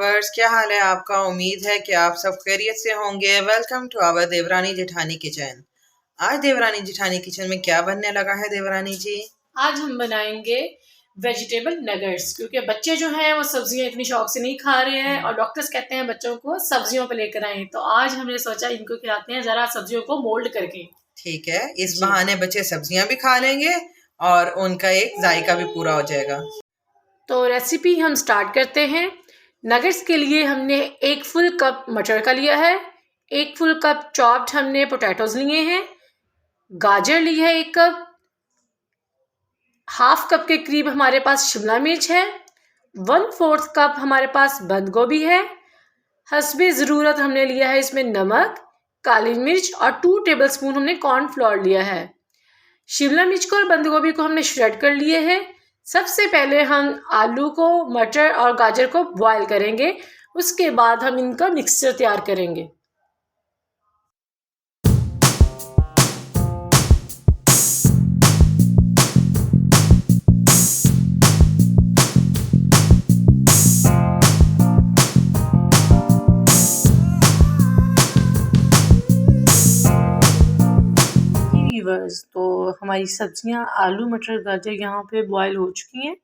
Viewers, क्या हाल है आपका। उम्मीद है कि आप सब खैरियत से होंगे। Welcome to our Devrani Jethani kitchen. आज देवरानी जेठानी किचन में क्या बनने लगा है देवरानी जी? आज हम बनाएंगे वेजिटेबल नगेट्स, क्योंकि बच्चे जो हैं वो सब्जियां इतनी शौक से नहीं खा रहे हैं और डॉक्टर्स कहते हैं बच्चों को सब्जियों पे लेकर आए। तो आज हमने सोचा इनको खिलाते हैं जरा सब्जियों को मोल्ड करके। ठीक है, इस बहाने बच्चे सब्जियां भी खा लेंगे और उनका एक जायका भी पूरा हो जाएगा। तो रेसिपी हम स्टार्ट करते हैं। नगेट्स के लिए हमने 1 फुल कप मटर का लिया है, 1 फुल कप चॉप्ड हमने पोटैटोज लिए हैं, गाजर ली है 1 कप, हाफ कप के करीब हमारे पास शिमला मिर्च है, 1/4 कप हमारे पास बंद गोभी है, हस्बे ज़रूरत हमने लिया है इसमें नमक, काली मिर्च और 2 टेबलस्पून हमने कॉर्नफ्लोर लिया है। शिमला मिर्च को और बंद गोभी को हमने श्रेड कर लिए है। सबसे पहले हम आलू को, मटर और गाजर को बॉयल करेंगे, उसके बाद हम इनका मिक्सचर तैयार करेंगे। तो हमारी सब्जियां आलू मटर गाजर यहाँ पे बॉयल हो चुकी हैं।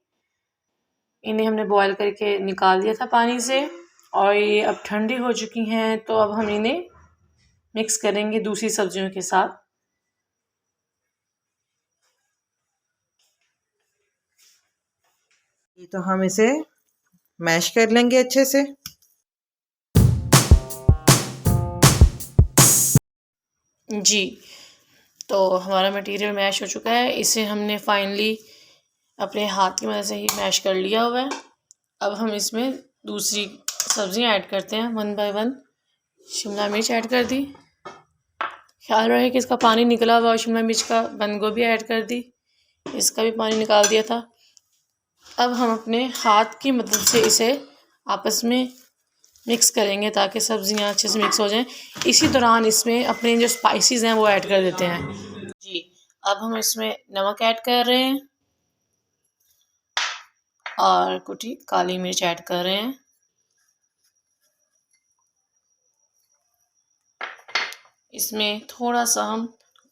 इन्हें हमने बॉयल करके निकाल दिया था पानी से और ये अब ठंडी हो चुकी हैं। तो अब हम इन्हें मिक्स करेंगे दूसरी सब्जियों के साथ। तो हम इसे मैश कर लेंगे अच्छे से। जी, तो हमारा मटेरियल मैश हो चुका है। इसे हमने फाइनली अपने हाथ की मदद से ही मैश कर लिया हुआ है। अब हम इसमें दूसरी सब्जियां ऐड करते हैं 1 बाय 1। शिमला मिर्च ऐड कर दी, ख्याल रहे कि इसका पानी निकला हुआ। शिमला मिर्च का बंद गोभी ऐड कर दी, इसका भी पानी निकाल दिया था। अब हम अपने हाथ की मदद से इसे आपस में मिक्स करेंगे ताकि सब्जियां अच्छे से मिक्स हो जाएं। इसी दौरान इसमें अपने जो स्पाइसेस हैं वो ऐड कर देते हैं। जी, अब हम इसमें नमक ऐड कर रहे हैं और कुटी काली मिर्च ऐड कर रहे हैं। इसमें थोड़ा सा हम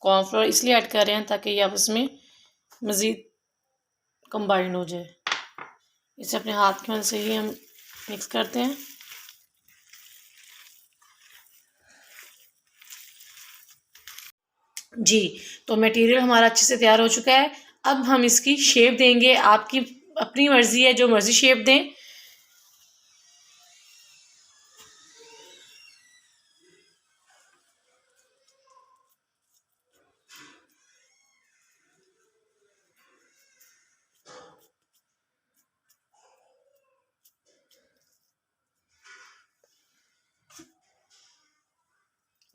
कॉर्नफ्लोर इसलिए ऐड कर रहे हैं ताकि ये आपस में मज़ीद कंबाइन हो जाए। इसे अपने हाथ की मदद से ही हम मिक्स करते हैं। जी, तो मटेरियल हमारा अच्छे से तैयार हो चुका है। अब हम इसकी शेप देंगे। आपकी अपनी मर्ज़ी है, जो मर्ज़ी शेप दें।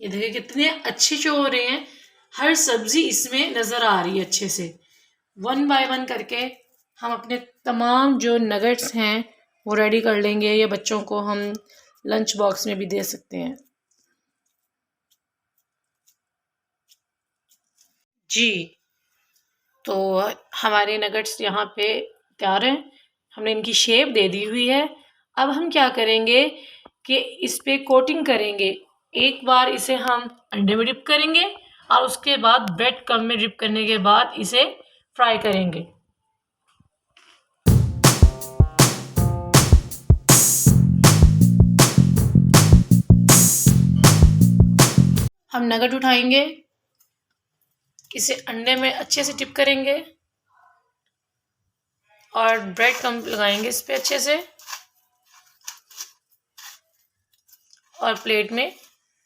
ये देखिए कितने अच्छे शो हो रहे हैं। हर सब्जी इसमें नज़र आ रही है अच्छे से। 1 बाय 1 करके हम अपने तमाम जो नगेट्स हैं वो रेडी कर लेंगे। ये बच्चों को हम लंच बॉक्स में भी दे सकते हैं। जी, तो हमारे नगेट्स यहाँ पे तैयार हैं। हमने इनकी शेप दे दी हुई है। अब हम क्या करेंगे कि इस पे कोटिंग करेंगे। एक बार इसे हम अंडे में डिप करेंगे और उसके बाद ब्रेड क्रम्ब में डिप करने के बाद इसे फ्राई करेंगे। हम नगेट उठाएंगे, इसे अंडे में अच्छे से डिप करेंगे और ब्रेड क्रम्ब लगाएंगे इस पे अच्छे से और प्लेट में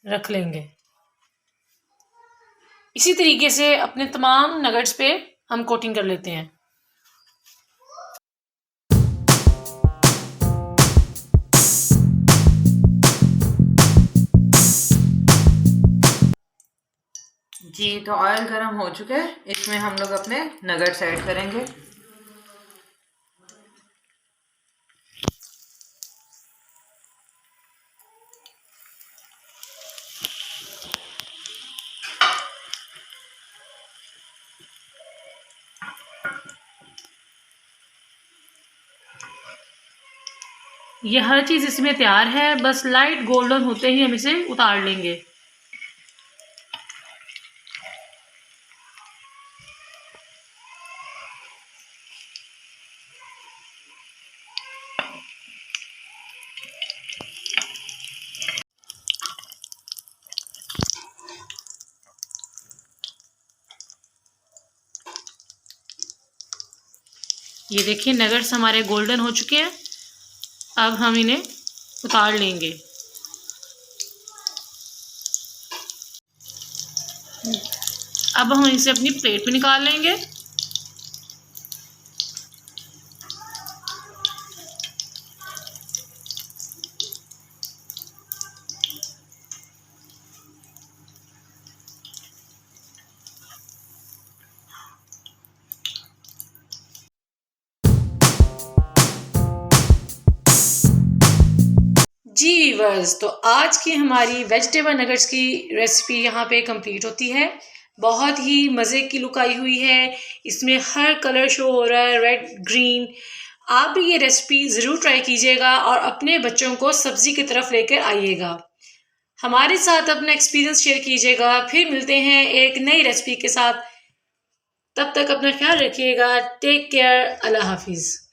रख लेंगे। इसी तरीके से अपने तमाम नगेट्स पे हम कोटिंग कर लेते हैं। जी, तो ऑयल गर्म हो चुका है। इसमें हम लोग अपने नगेट्स ऐड करेंगे। ये हर चीज़ इसमें तैयार है, बस लाइट गोल्डन होते ही हम इसे उतार लेंगे। ये देखिए नगेट्स हमारे गोल्डन हो चुके हैं। अब हम इन्हें उतार लेंगे। अब हम इसे अपनी प्लेट में निकाल लेंगे। जी वीवर्स, तो आज की हमारी वेजिटेबल नगेट्स की रेसिपी यहाँ पे कंप्लीट होती है। बहुत ही मज़े की लुक आई हुई है, इसमें हर कलर शो हो रहा है, रेड ग्रीन। आप भी ये रेसिपी ज़रूर ट्राई कीजिएगा और अपने बच्चों को सब्ज़ी की तरफ लेकर आइएगा। हमारे साथ अपना एक्सपीरियंस शेयर कीजिएगा। फिर मिलते हैं एक नई रेसिपी के साथ। तब तक अपना ख्याल रखिएगा। Take care. अल्लाह हाफिज़।